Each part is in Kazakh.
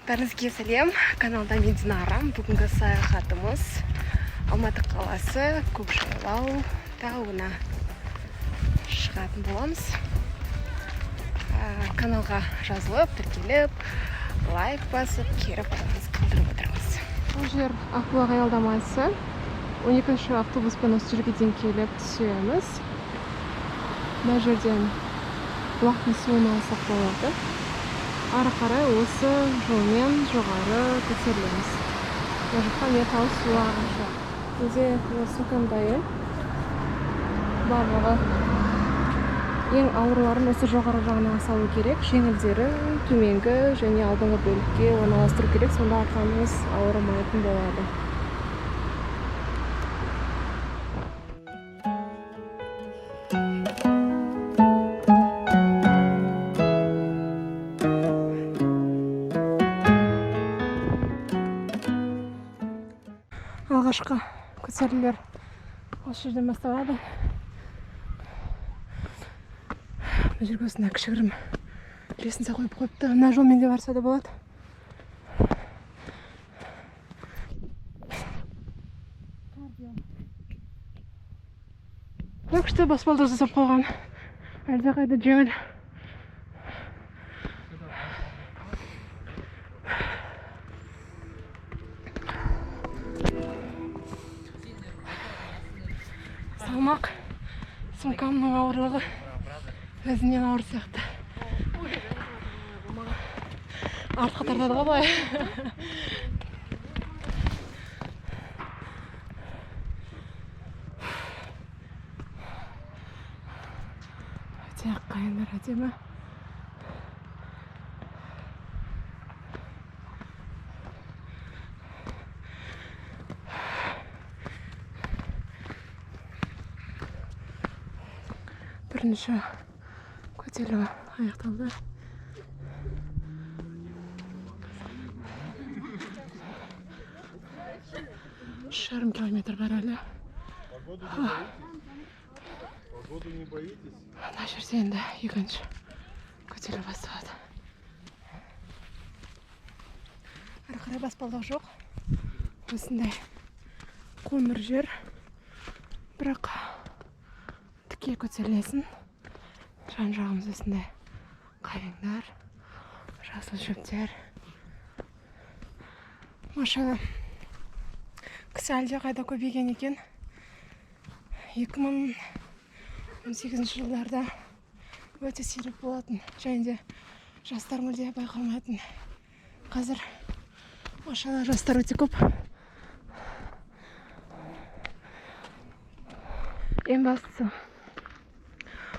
Бәріңізге сәлем, каналда мен Динара. Бүгінгі саяхатымыз Алматы қаласы Көкшетау тауына шығатын боламыз. Каналға жазылып, тіркеліп, лайк басып, кері байланыс қалдырып отырмыз. Бұл жер Ақбұлақ аялдамасы. 12-ші автобуспен осы жерге дейін келіп түсеміз. Мына жерден бұлақтың суын алсақ болады. Ары қарай осы жолмен жоғары көтерілеміз. Мына жақта металл су ағышы. Бізде осы қандайы барлығы ең ауырларын осы жоғары жағына салу керек. Жеңілдерін төменгі және алдыңғы бөлікке орналастыру керек. Сонда арқамыз ауырмайтын болады. Алғашқы көтерілулер осы жерден басталады. Бұл жерге осындай кішігірім лестница қойып қойыпты. Мына жолмен де барса да болады. Күшті баспалдақ жасап қойған. Әлде қайда жеңіл. Салмақ сумкамның ауырлығы өзінен ауыр сияқты. Артқа тартады ғой былай. Өте қайындар әдемі. Бірінші көтерілу аяқталды. Жарым километр бар әлі. Погоду не боитесь? Мына жерде енді екінші көтерілу басталады. Ары қарай баспалдақ жоқ. Осындай қоңыр жер. Бірақ тіке көтерілесің. Жан-жағымыз осындай қайыңдар, жасыл шөптер. Машина кісі әлде қайда көбейген екен. 2018 жылдарда өте сирек болатын. Және де жастар мүлде байқалмайтын. Қазір машина жастар өте көп. Ең бастысы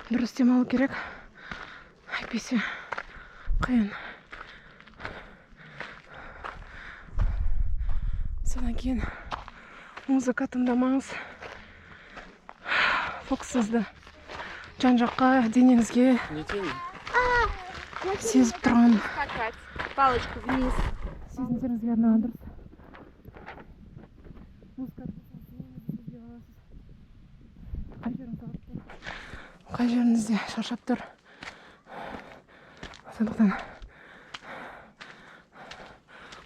дұрыс демалу керек. Әйтпесе қиын. Содан кейін музыка тыңдамаңыз. Фокусыңызды жан-жаққа, денеңізге сезіп тұрған палочку вниз. сезімдеріңізге арналған дұрыс. Қай жеріңізде шаршап тұр. Сондықтан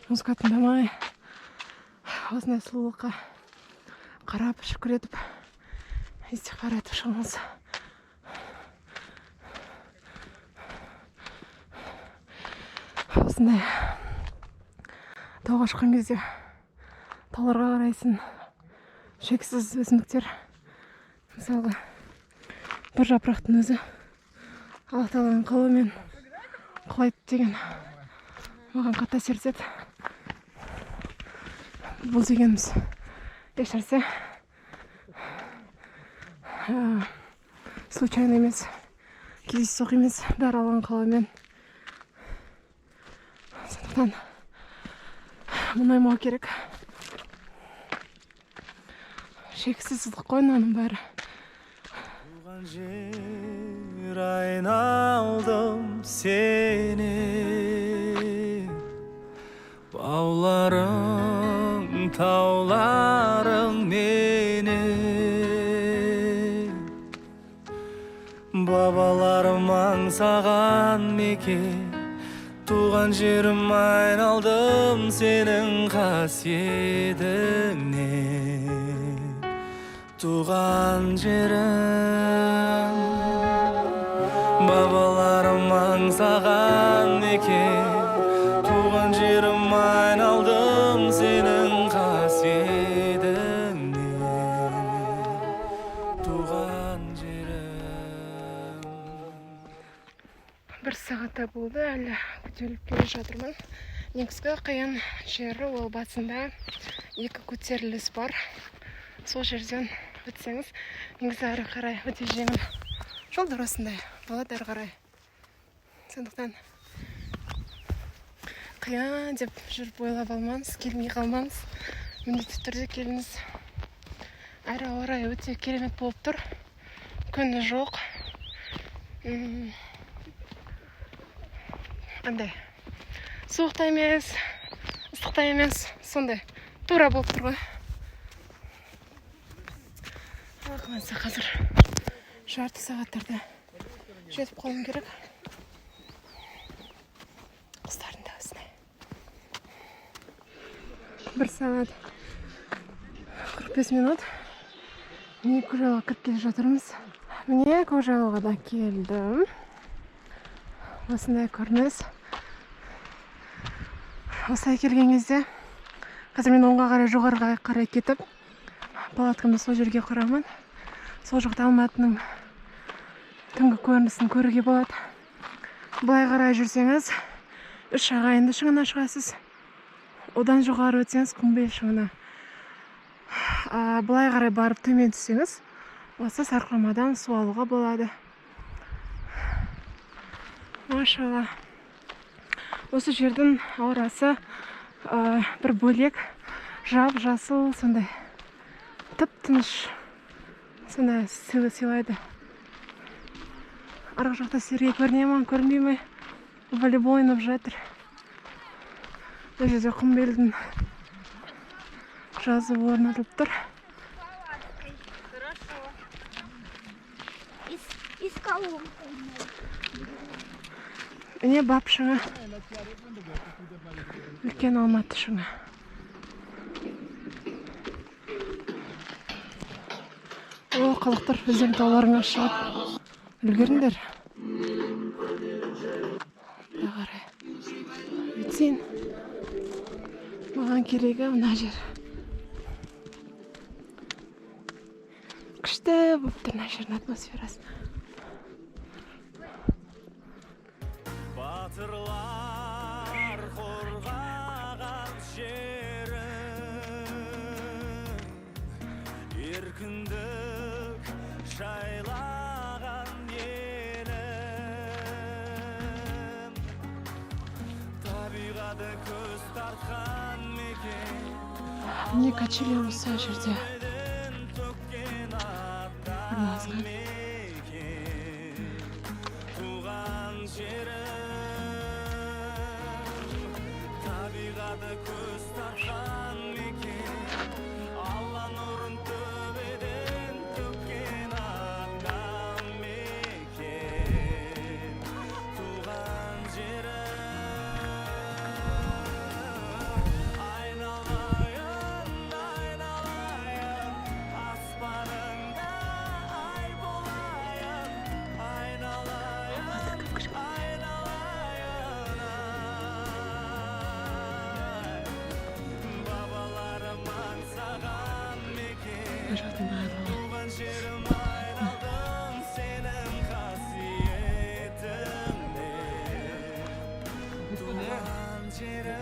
музыка тыңдамай, осындай сұлулыққа қарап, шүкір етіп, истиғфар етіп шығыңыз. Осындай тауға шыққан кезде тауларға қарайсың, шексіз өсімдіктер. Мысалы, бір жапырақтың өзі Аллах тағаланың қалауымен құлайды деген маған қатты әсер етеді. Бұл дегеніміз ешнәрсе случайно емес, кездейсоқ емес, бәрі Алланың қалауымен. Сондықтан мұңаймау керек. Шексіз ыстық қой оның бәрі. Туған жер айналдым сені, бауларың, тауларың мені. Бабаларым аңсаған мекен, туған туған жерім айналдым сенің қасиетіңнен. Туған жерім бабаларым аңсаған екен. Туған жерім айналдым сенің қасиетіңнен. Туған жерім. Бір сағатта болды, әлі көтеріліп келе жатырмын. Негізгі қиын жері ол басында екі көтеріліс бар. Сол жерден өтсеңіз, негізі әрі қарай өте жеңіл. Жолдар осындай болады әрі қарай. Сондықтан қиын деп жүріп ойлап алмаңыз, келмей қалмаңыз. Міндетті түрде келіңіз. Әрі ауа райы өте керемет болып тұр. Күні жоқ. Андай суық та емес, ыстық та емес, сондай тура болып тұр ғой. Ақмаса қазір жарты сағаттарда жетіп қалуым керек. Қыздардың да осындай. 1 сағат 45 минут. Міне Көкжайлауға кіріп келе жатырмыз. Міне Көкжайлауға да келдім. Осындай көрініс. Осылай келген кезде қазір мен оңға қарай жоғарыға қарай кетіп, палаткамды сол жерге құрамын. Сол жақта Алматының түнгі көрінісін көруге болады. Былай қарай жүрсеңіз, 3 ағайынды шыңына шығасыз. Одан жоғары өтсеңіз, Құмбел шыңына. Былай қарай барып төмен түссеңіз, осы Сарқырамадан су алуға болады. Машалла. Осы жердің аурасы бір бөлек, жап-жасыл, сондай тып-тыныш, сондай сыйлайды. Арғы жақта сергей көріне ме, көрінбей ме? Волейбол ойнап жатыр. Бұл жерде Құмбелдің жазуы орнатылып тұр. Из колонки. Міне бап шыңы. Үлкен Алматы шыңы. О, қалықтар өзен тауларыңа шығып үлгеріңдер. Қарай. Өтсен. Маған керегі мына жер. Күшті болып тұр мына жердің атмосферасы. Батырлар қорғаған жерім, еркіндік жайлаған елім, табиғаты көз тартқан мекен. Не качели осы жерде орналасқан. Туған жерім, табиғаты көз тартқан мекен. Алла нұрын төбеден төккен атам мекен. Туған жерім, айналайын, айналайын, аспаныңда ай болайын, айналайын, айналайын, ай. Бабаларым аңсаған мекен. Туған жерім айналдым сенің қасиетіңнен. Туған жерім.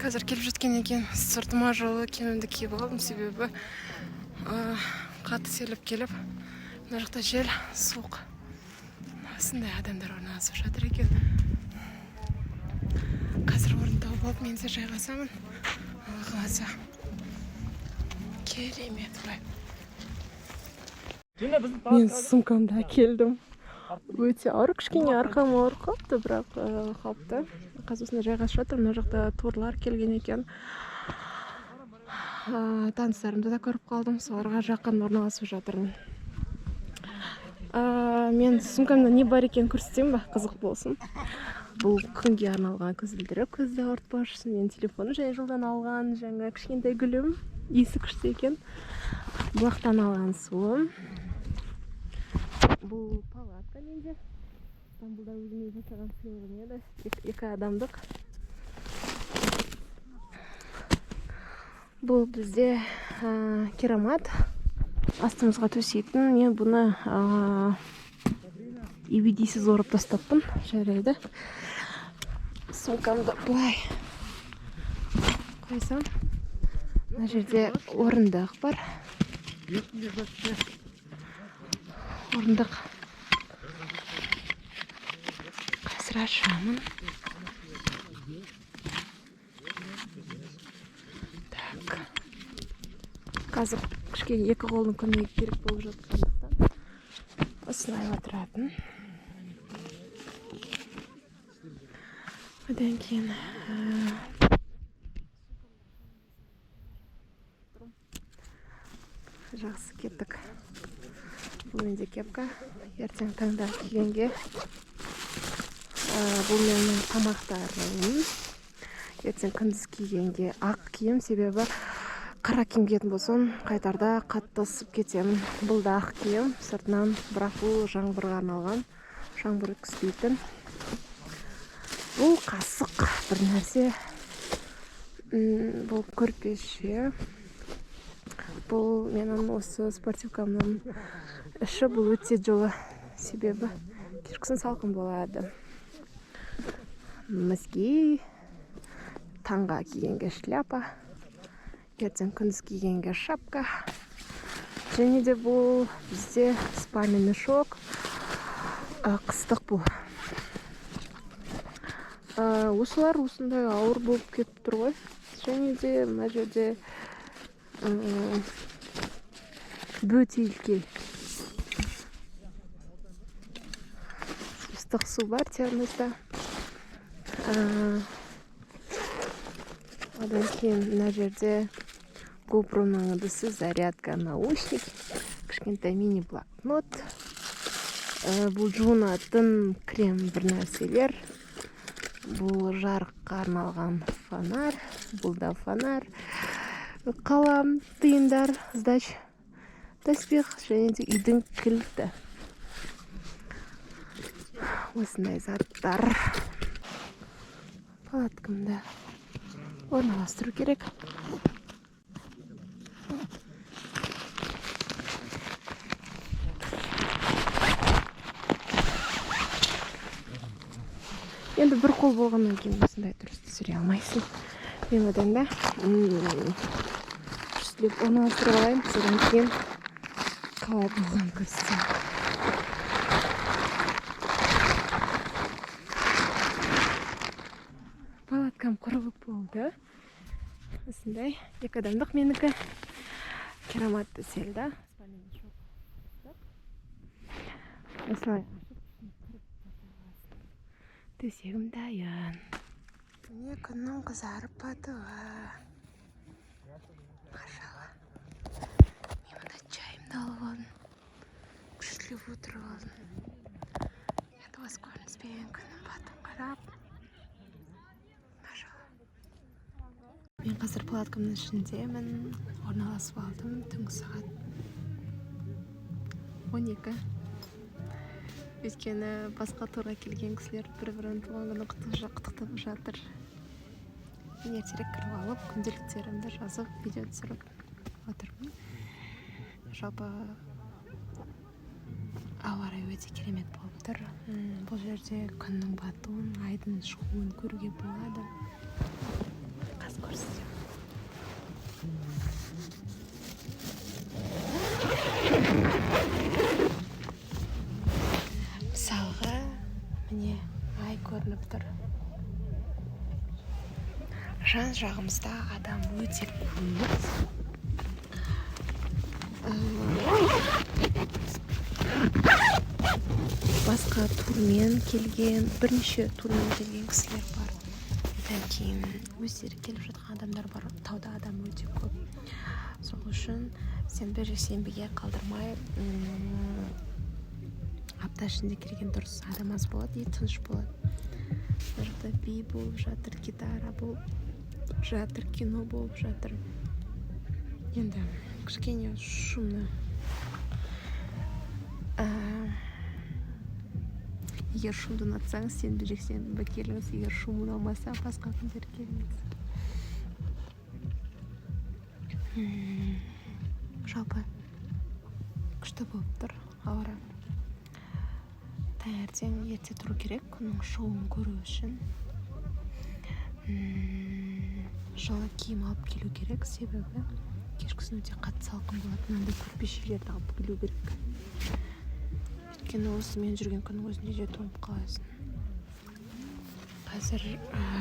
Қазір келіп жатқан екен. Сыртыма жылы киімімді киіп алдым, себебі қатты селіп келіп, мына жақта жел суық. Осындай адамдар орналасып жатыр екен. Қазір орын тауып алып, мен де жайғасамын. Алла қаласа. Керемет бай. Мен сумкамда келдім. Өте ауыр, кішкене арқам ауыр қалыпты, бірақ қалыпты. Қазір осында жайғасып жатыр. Мына жақта турлар келген екен. Таныстарымды да көріп қалдым. Соларға жақын орналасып жатырмын. Мен сумкамда не бар екен көрсетейін ба? Қызық болсын. Бұл күнге арналған көзілдірік, көзді ауыртпау үшін. Мен телефоны және жылдан алған жаңа кішкентай гүлім. Иісі күшті екен. Бұлақтан алған суым. Бұл палатка менде. Стамбулда өзіме жасаған сыйлығым еді. 2 адамдық. Бұл бізде керамат. Астымызға төсейтін. Мен бұны ебедейсіз орып тастаппын. Жарайды. Сумкамды бұлай қойсам. Мына жерде орындық бар. Орындық. Қазір ашамын. Так. Қазір кішкене 2 қолдың көмегі керек болып жатқандықтан осылай отыратын. Одан кейін жақсы кеттік. Бұл менде кепка. Ертең таңда кигенге. Бұл менің тамақтарым. Ертең күндіз кигенге ақ киім, себебі қара киім киетін болсам, қайтарда қатты ысып кетемін. Бұл да ақ киім, сыртынан, бірақ бұл жаңбырға арналған. Жаңбыр өткізбейтін. Бұл қасық бір нәрсе. Бұл көрпеше. Бұл менің осы спортивкамның іші. Бұл өте жылы, себебі кешкісін салқын болады. Мізгей. Таңға кигенге шляпа. Ертең күндіз кигенге шапка. Және де бұл бізде спальный мешок. Қыстық бұл. Осылар осындай ауыр болып кетіп тұр ғой. Және де мына жерде бөтелке. Ыстық су бар термоста. Одан кейін мына жерде GoPro-ның ыдысы, зарядка, наушник, кішкентай мини блокнот. Бұл жуынатын крем бір нәрселер. Бұл жарыққа арналған фонарь. Бұл да фонарь. Қалам, тиындар, сдач, таспих, және де үйдің кілті. Осындай заттар. Палаткамда орналастыру керек. Енді бір қол болғаннан кейін осындай дұрыс түсіре алмайсың. Мен одан да жүзіліп орналастырып алайын. Содан кейін қалай болғанын көрсетейін. Палаткам құрылып болды. Осындай 2 адамдық менікі. Керамат төселді. Осылай. Төсегім дайын. Міне күннің қызарып батуы. Машалла. Мен мұнда чайымды алып алдым. Күшіліп отырып алдым. Енді осы көрініспен күннің батуын қарап. Мен қазір палаткамның ішіндемін. Орналасып алдым. Түнгі сағат 12. Өйткені басқа турға келген кісілер бір-бірін туған күні құттықтап жатыр. Мен ертерек кіріп алып, күнделіктерімді жазып, видео түсіріп отырмын. Жалпы ауа райы өте керемет болып тұр. Бұл жерде күннің батуын, айдың шығуын көруге болады. Қас көрсетемін. Мысалға, міне ай көрініп тұр. Жан жағымызда адам өте көп. Басқа турмен келген, бірнеше турмен келген кісілер бар. Одан кейін өздері келіп жатқан адамдар бар. Тауда адам өте көп. Сол үшін сенбі жексенбіге қалдырмай апта ішінде келген дұрыс. Адам аз болады, тыныш болады. Мына жақта би болып жатыр, гитара болып жатыр, кино болып жатыр. Енді кішкене шумно. Егер шумды ұнатсаңыз, сенбі жексенбі келіңіз. Егер шум ұнамаса, басқа күндер келіңіз. Жалпы күшті болып тұр ауа райы. Таңертең ерте тұру керек, күннің шығуын көру үшін. Жылы киім алып келу керек, себебі кешкісін өте қатты салқын болады. Мынандай көрпешелерді алып келу керек. Өйткені осы мен жүрген күннің өзінде де тоңып қаласың. Қазір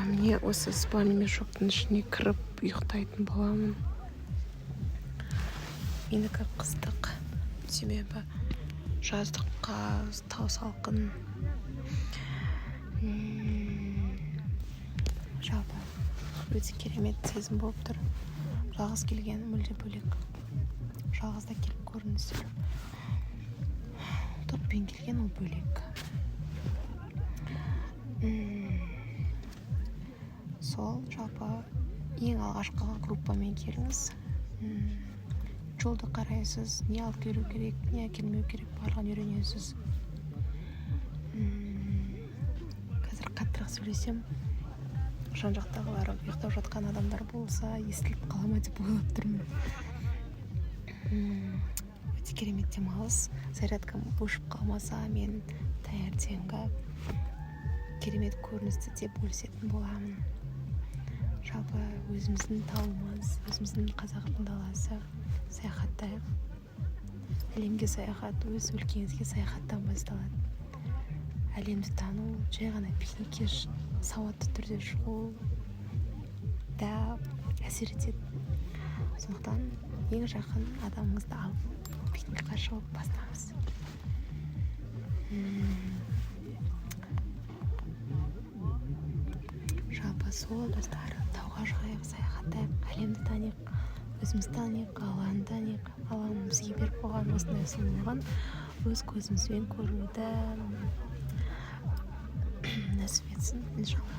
міне осы спальный мешоктың ішіне кіріп ұйықтайтын боламын. Менікі қыстық, себебі жаздыққа тау салқын. Жалпы өте керемет сезім болып тұр. Жалғыз келген мүлде бөлек. Жалғызда келіп көріністер. Топпен келген ол бөлек. Сол жалпы ең алғашқы группамен келіңіз. Жолды қарайсыз, не алып келу керек, не әкелмеу керек, барлығын үйренесіз. Қазір қаттырақ сөйлесем, жан жақтағылар ұйықтап жатқан адамдар болса, естіліп қала ма деп ойлап тұрмын. Өте керемет демалыс. Зарядкам өшіп қалмаса, мен таңертеңгі керемет көріністі де бөлісетін боламын. Жалпы өзіміздің тауымыз, өзіміздің қазақтың даласы. Саяхаттайық. Әлемге саяхат, өз өлкеңізге саяхаттан басталады. Әлемді тану, жай ғана пикникке сауатты түрде шығу да әсер етеді. Сондықтан ең жақын адамыңызды алып пикникқа шығып бастаңыз. Жалпы сол достар, тауға шығайық, саяхаттайық, әлемді таниық. Өзімізді таниық, Алланы таниық. Алланың бізге беріп қойған осындай сұлулығын өз көзімізбен көруді нәсіп етсін, иншалла.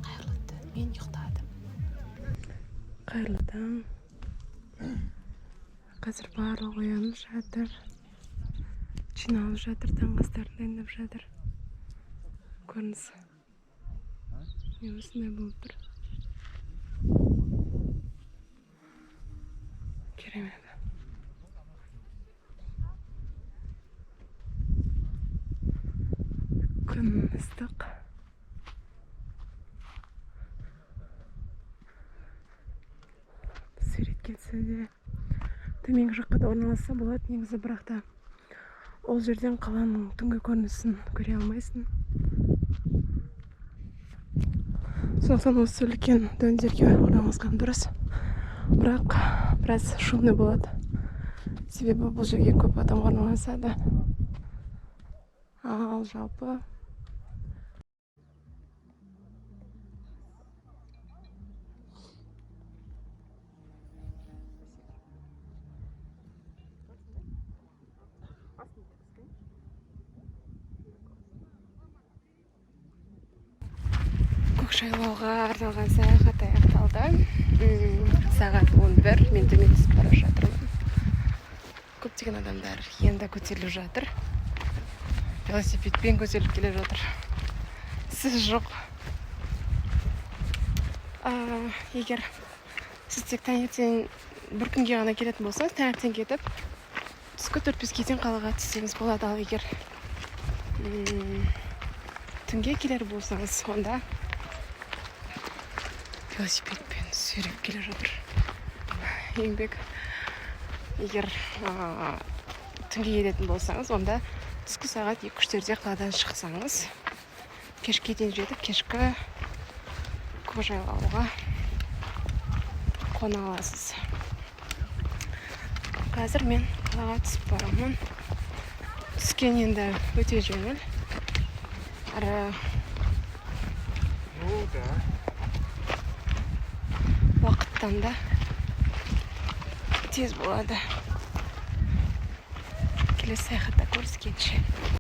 Қайырлы түн, мен ұйықтадым. Қайырлы таң. Қазір барлығы оянып жатыр. Жиналып жатыр, таңғы астарын дайындап жатыр. Көрініс. Осындай болып тұр. Керемет. Күн ыстық. Сурет кетсе де төменгі жаққа да орналасса болады негізі, бірақ та ол жерден қаланың түнгі көрінісін көре алмайсың. Сондықтан осы үлкен дөңдерге орналасқан дұрыс. Бірақ біраз шумный болады. Себебі бұл жерге көп адам орналасады. Ал жалпы Көкшайлауға арналған саяхат аяқталды. Сағат 11, мен төмен түсіп бара жатырмын. Көптеген адамдар енді көтеріліп жатыр. Велосипедпен көтеріліп келе жатыр. Сіз жоқ. Егер сіз тек таңертең бір күнге ғана келетін болсаңыз, таңертең кетіп, түскі 4-5-ге дейін қалаға түссеңіз болады. Ал егер түнге келер болсаңыз, онда велосипедпен сүйреп келе жатыр. Еңбек. Егер түнге келетін болсаңыз, онда түскі сағат 2-3-терде қаладан шықсаңыз, кешке дейін жетіп, кешкі көкжайлауға қона аласыз. Қазір мен қалаға түсіп барамын. Түскен енді өте жеңіл. Әрі Ну да. уақыттан да тез болады. Келесі саяхатта көріскенше.